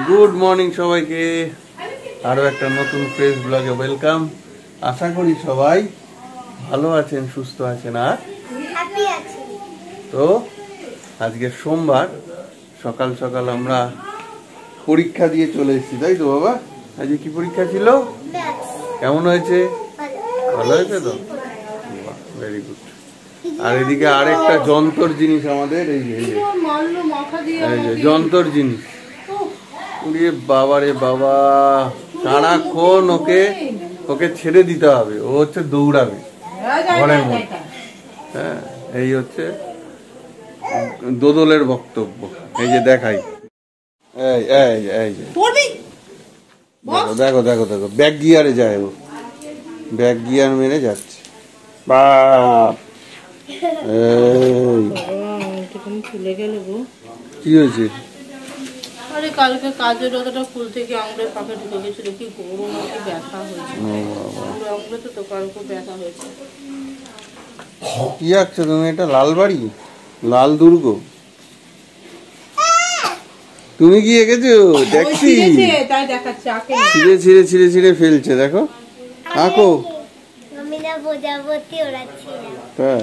Good morning সবাইকে, আরও একটা নতুন ফ্রেশ ব্লগে ওয়েলকাম। আশা করি সবাই ভালো আছেন, সুস্থ আছেন আর হ্যাপি আছেন। তো আজকে সোমবার, সকাল সকাল আমরা পরীক্ষা দিয়ে চলে এসেছি, তাই তো বাবা? আজকে কি পরীক্ষা ছিল? কেমন হয়েছে? ভালো হয়েছে তো, ভেরি গুড। আর এদিকে আরেকটা যন্ত্র জিনিস আমাদের, এই যে যন্ত্র জিনিস, বাবা রে বাবা, সারাক্ষণ ওকে ছেড়ে দিতে হবে, ও হচ্ছে দৌড়াবে ঘরের মধ্যে। হ্যাঁ, এই হচ্ছে দোদলের বক্তব্য। এই যে দেখাই, এই এই এই যে দেখো দেখো দেখো, ব্যাক গিয়ারে যায়, ও ব্যাক গিয়ার মেরে যাচ্ছে। বাপ, কি হয়েছে? আরে কালকে কাজের ওটা খুলতে গিয়ে আঙুলের পাখে ঢুকে গেছিল, কি গরম আর কি ব্যথা হয়েছে। আঙুলে তো কালকে ব্যথা হয়েছে। কি আঁকছো তুমি? এটা লালবাড়ি, লাল দুর্গ? তুমি কি এঁকেছো? ট্যাক্সি তাই দেখাচ্ছে, ছিঁড়ে ছিঁড়ে ছিঁড়ে ছিঁড়ে ফেলছে, দেখো। আঁকো। আমি না বোঝাবতি ওড়াচ্ছিলাম। হ্যাঁ,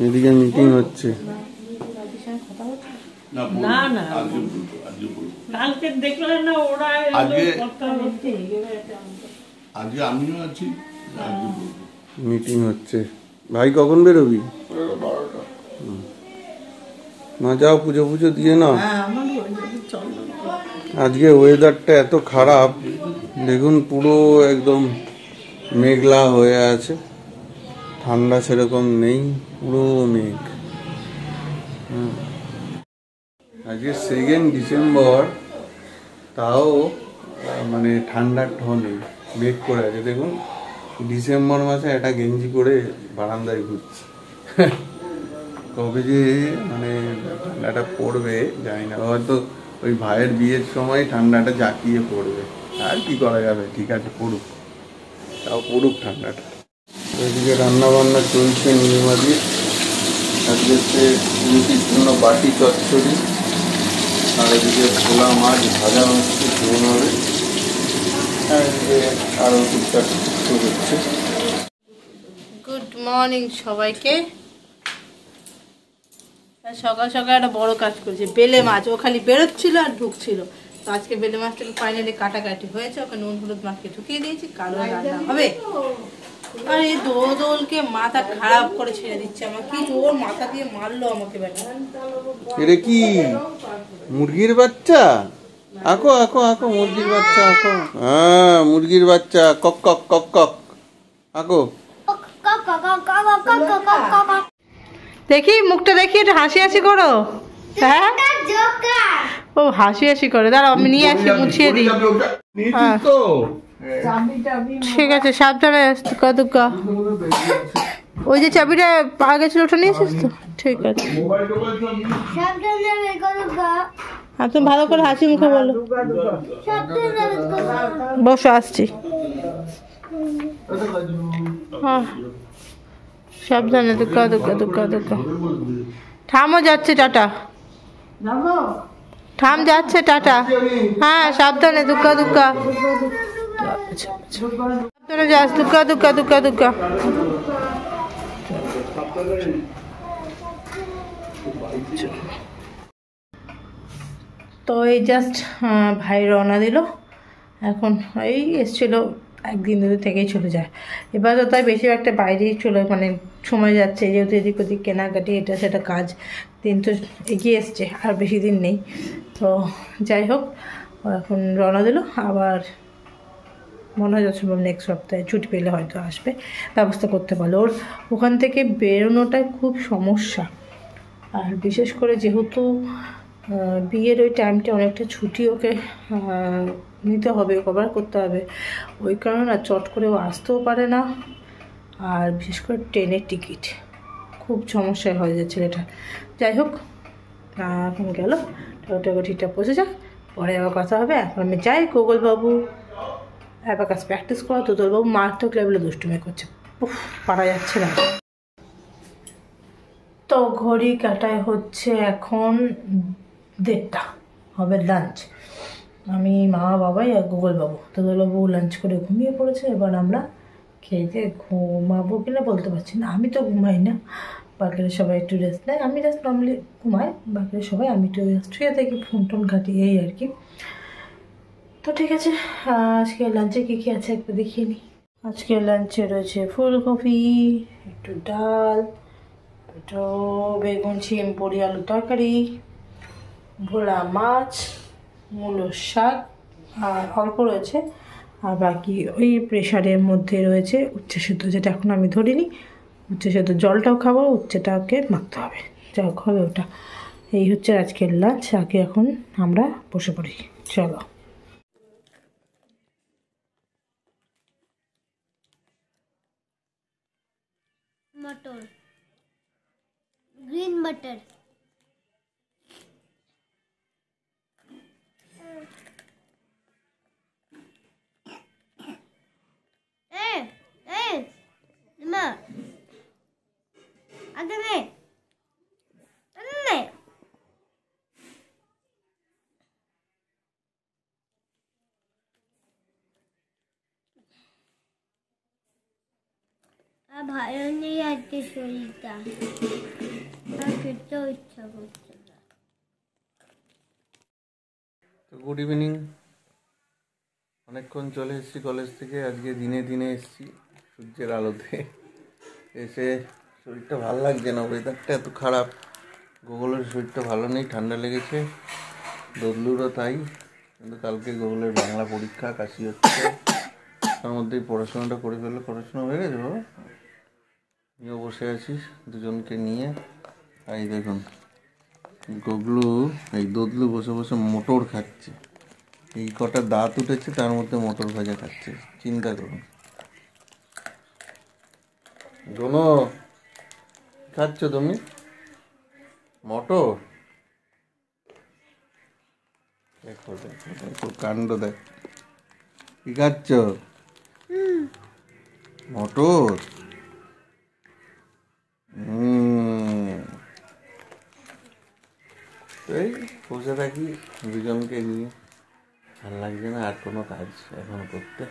এদিকে মিটিং হচ্ছে। না না কালকে দেখলেন না ওরা আজকে আমিও আছি, মিটিং হচ্ছে। ভাই কখন বেরোবি? না যাও, পুজো পুজো দিয়ে না। আজকে ওয়েদারটা এত খারাপ, দেখুন পুরো একদম মেঘলা হয়ে আছে, ঠান্ডা সেরকম নেই, পুরো মেঘ। আজকে 2 ডিসেম্বর, তাও মানে ঠান্ডার ঠনে মেঘ করে আছে। দেখুন, ডিসেম্বর মাসে একটা গেঞ্জি পরে বারান্দায় ঘুরছে। কবে যে মানে ঠান্ডাটা পড়বে জানি না, হয়তো ওই ভাইয়ের বিয়ের সময় ঠান্ডাটা জাঁকিয়ে পড়বে। আর কি করা যাবে, ঠিক আছে পড়ুক, তাও পড়ুক ঠান্ডাটা। ওইদিকে রান্না বান্না চলছে নীলিমাদি। আজকে হচ্ছে রুটির জন্য বাটি চচ্চড়ি, আর এদিকে ভোলা মাছ ভাজা হচ্ছে, ঝোল হবে, আর এদিকে আরও টুকটাক কিছু হচ্ছে। গুড মর্নিং সবাইকে। সকাল সকাল একটা বড় কাজ করেছে, বেলে মাছ। ও খালি বেরোচ্ছিল আর ঢুকছিল, তো আজকে বেলে মাছটাকে ফাইনালি কাটাকাটি হয়েছে, ওকে নুন হলুদ মাখিয়ে ঢুকিয়ে দিয়েছি, কালো রান্না হবে। আর এই দোদলকে মাথা খারাপ করে ছেড়ে দিচ্ছে আমার, কি জোর মাথা দিয়ে মারলো আমাকে বেটা। এটা কি মুরগির বাচ্চা? আঁকো আঁকো আঁকো, মুরগির বাচ্চা আঁকো। হ্যাঁ, মুরগির বাচ্চা, কক কক কক কক, আঁকো। দেখি মুখটা দেখি, একটু হাসি হাসি করো। হ্যাঁ, ও হাসি হাসি করে, দাঁড়াও আমি নিয়ে আসি, মুছিয়ে দিই। ঠিক আছে, সাবধানে, দুকা দুকা। ওই যে চাবিটা পা গেছিল, ওটা নিয়ে এসিস তো? ঠিক আছে, তুমি ভালো করে হাসি মুখে বলো। বসো, আসছি। হ্যাঁ, সাবধানে, দুকা দুকা দুকা দুকা। থামও, যাচ্ছে, টাটা। থাম, যাচ্ছে, টাটা। হ্যাঁ, সাবধানে, দুকা দুকা। সাবধানে যাস, দুকা দুকা দুকা দুকা। তো এই জাস্ট ভাই রওনা দিল, এখন এই এসছিল, একদিন দুদিন থেকেই চলে যায়। এবার তো তাই বেশি একটা বাইরেই চলে, মানে সময় যাচ্ছে, যেহেতু এদিক ওদিক কেনাকাটি এটা সেটা কাজ, দিন তো এগিয়ে এসছে, আর বেশি দিন নেই। তো যাই হোক, এখন রওনা দিল, আবার মনে হয় যত সম্ভব নেক্সট সপ্তাহে ছুটি পেলে হয়তো আসবে, ব্যবস্থা করতে পারলো। ওর ওখান থেকে বেরোনোটাই খুব সমস্যা, আর বিশেষ করে যেহেতু বিয়ের ওই টাইমটা অনেকটা ছুটি ওকে নিতে হবে, কভার করতে হবে, ওই কারণে আর চট করে ও আসতেও পারে না। আর বিশেষ করে ট্রেনের টিকিট খুব সমস্যায় হয়ে যাচ্ছে ছেলেটা। যাই হোক, এখন গেল, ওটাকে ঠিকঠাক বসে যাক, পরে আবার কথা হবে। এখন আমি যাই, গোগলবাবু অ্যাবাকাস প্র্যাকটিস করা, দোদলবাবু মারাত্মক লেভেলে দুষ্টুমি করছে, পারা যাচ্ছে না। তো ঘড়ি কাটায় হচ্ছে এখন 1:30 হবে লাঞ্চ। আমি মা বাবাই আর গুগল বাবু, তোদের বাবু লাঞ্চ করে ঘুমিয়ে পড়েছে। এবার আমরা খেয়ে ঘুমাবো কিনা বলতে পারছি না। আমি তো ঘুমাই না, বাকিরা সবাই একটু রেস্ট নেয়, আমি জাস্ট নর্মালি ঘুমাই, বাকিরা সবাই আমি একটু শুয়ে থাকি, ফোন টোন ঘাটি, এই আর কি। তো ঠিক আছে, আজকে লাঞ্চে কী কী আছে একটু দেখিয়ে নিই। আজকে লাঞ্চে রয়েছে ফুলকপি, একটু ডাল, একটু বেগুন ছিম বড়ি আলু তরকারি, ভোলা মাছ, মূলোর শাক আর অল্প রয়েছে, আর বাকি ওই প্রেশারের মধ্যে রয়েছে উচ্ছে সেদ্ধ, যেটা এখন আমি ধরিনি। উচ্ছে সেদ্ধ জলটাও খাবো, উচ্ছেটাকে মাখতে হবে, যা হবে ওটা। এই হচ্ছে আজকের লাঞ্চ। আগে এখন আমরা বসে পড়ি, চলো। मटर, ग्रीन मटर। माँ आगे में ভালো নেই আজকে শরীরটা, আর খেতেও ইচ্ছা করছে না। তো গুড ইভিনিং, অনেকক্ষণ চলে এসেছি কলেজ থেকে। আজকে দিনে দিনে এসেছি সূর্যের আলোতে, এসে শরীরটা ভালো লাগছে না, ওয়েদারটা এত খারাপ। গুগলের শরীরটা ভালো নেই, ঠান্ডা লেগেছে, দদলুরও তাই। কিন্তু কালকে গুগলের বাংলা পরীক্ষা, কাশি হচ্ছে, তার মধ্যেই পড়াশোনাটা করে ফেললে। পড়াশোনা হয়ে গেছে বাবা, আমিও বসে আছি দুজনকে নিয়ে। এই দেখুন গুগলু, এই দদলু বসে বসে মোটর খাচ্ছে। এই কটা দাঁত উঠেছে, তার মধ্যে মোটর ভাজা খাচ্ছে, চিন্তা করুন। দোনো খাচ্ছ তুমি মটর? দেখো দেখো দেখো কাণ্ড, দেখ কি খাচ্ছ, মটর। এই বসে থাকি দুজনকে নিয়ে, ভাল লাগছে না আর কোনো কাজ এখন করতে।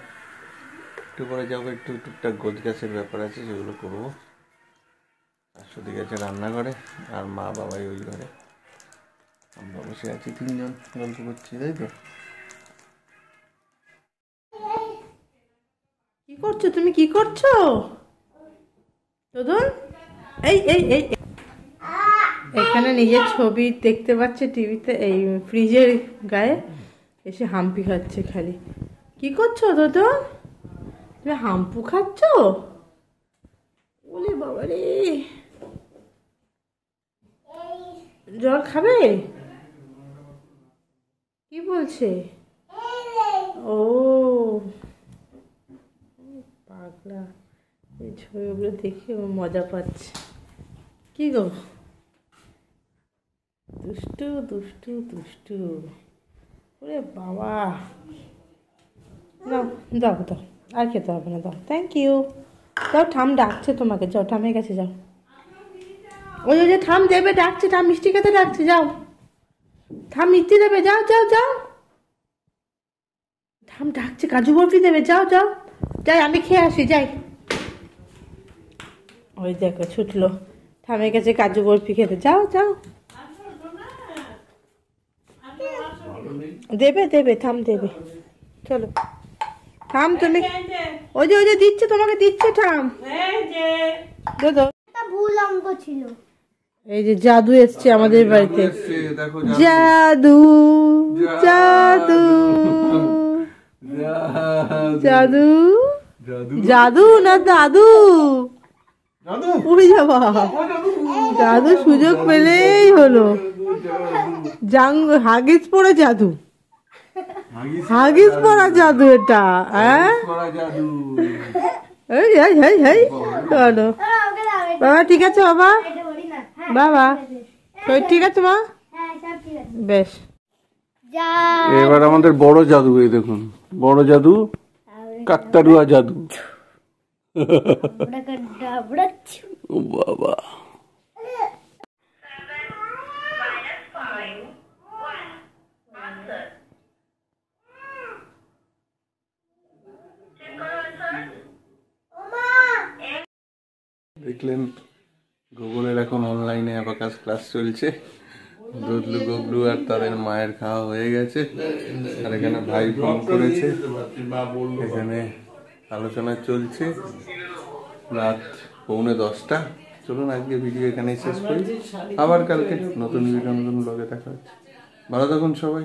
একটু পরে যাবো, একটু টুকটাক গোছ গাছের ব্যাপার আছে, সেগুলো করবো। শাশুড়ি গেছে রান্নাঘরে, আর মা বাবাই ওই ঘরে, আমরা বসে আছি তিনজন, গল্প করছি, তাই তো। কি করছো তুমি, কি করছো দোদন? এই এই এই এখানে নিজের ছবি দেখতে পাচ্ছে টিভিতে, এই ফ্রিজের গায়ে এসে হাম্পি খাচ্ছে খালি। কি করছো দোদন, তুমি হাম্পু খাচ্ছ? ওলে বাবা রে, জল খাবে? কি বলছে? ও পাগলা, এই ছবিগুলো দেখে ও মজা পাচ্ছে। কি গো, দুষ্টু দুষ্টু দুষ্টু, ওরে বাবা। দাও দাও দাও, আর খেতে হবে না, দাও, থ্যাংক ইউ। যাও, ঠাম ডাকছে তোমাকে, যাও ঠামের কাছে যাও। ওই যে ঠাম দেবে, ডাকছে, ঠাম মিষ্টি খেতে ডাকছে, যাও। ঠাম মিষ্টি দেবে, যাও যাও যাও। ঠাম ডাকছে, কাজু বরফি দেবে, যাও যাও। যাই, আমি খেয়ে আসি, যাই। ওই দেখো ছুটলো ঠামের কাছে কাজু বরফি খেতে, যাও যাও। দেবে দেবে, থাম দেবে, চলো থাম। তুমি ওই যে দিচ্ছে, তোমাকে দিচ্ছে, থাম। দাদা একটা ভুল অঙ্ক ছিল। এই যে জাদু এসছে আমাদের বাড়িতে, দেখো জাদু জাদু জাদু জাদু না দাদু, উড়ে যাবা। জাদু সুযোগ পেলেই হলো, হাগিস পড়ে জাদু, হাগিস পড়া জাদু এটা, হ্যাঁ। এই এই এই এই চলো বাবা, ঠিক আছে বাবা, বাবা ঠিক আছে মা, বেশ। এবার আমাদের বড় জাদু, এই দেখুন বড় জাদু, কাকতারুয়া জাদু। ও বাবা, দেখলেন গুগলের এখন অনলাইনে অ্যাবাকাস ক্লাস চলছে। দদলু গবলু আর তাদের মায়ের খাওয়া হয়ে গেছে, আর এখানে ভাই ফোন করেছে, এখানে আলোচনা চলছে। রাত 9:45। চলুন আজকে ভিডিও এখানেই শেষ করি, আবার কালকে নতুন ভিডিও নতুন ব্লগে দেখা হচ্ছে। ভালো থাকুন সবাই।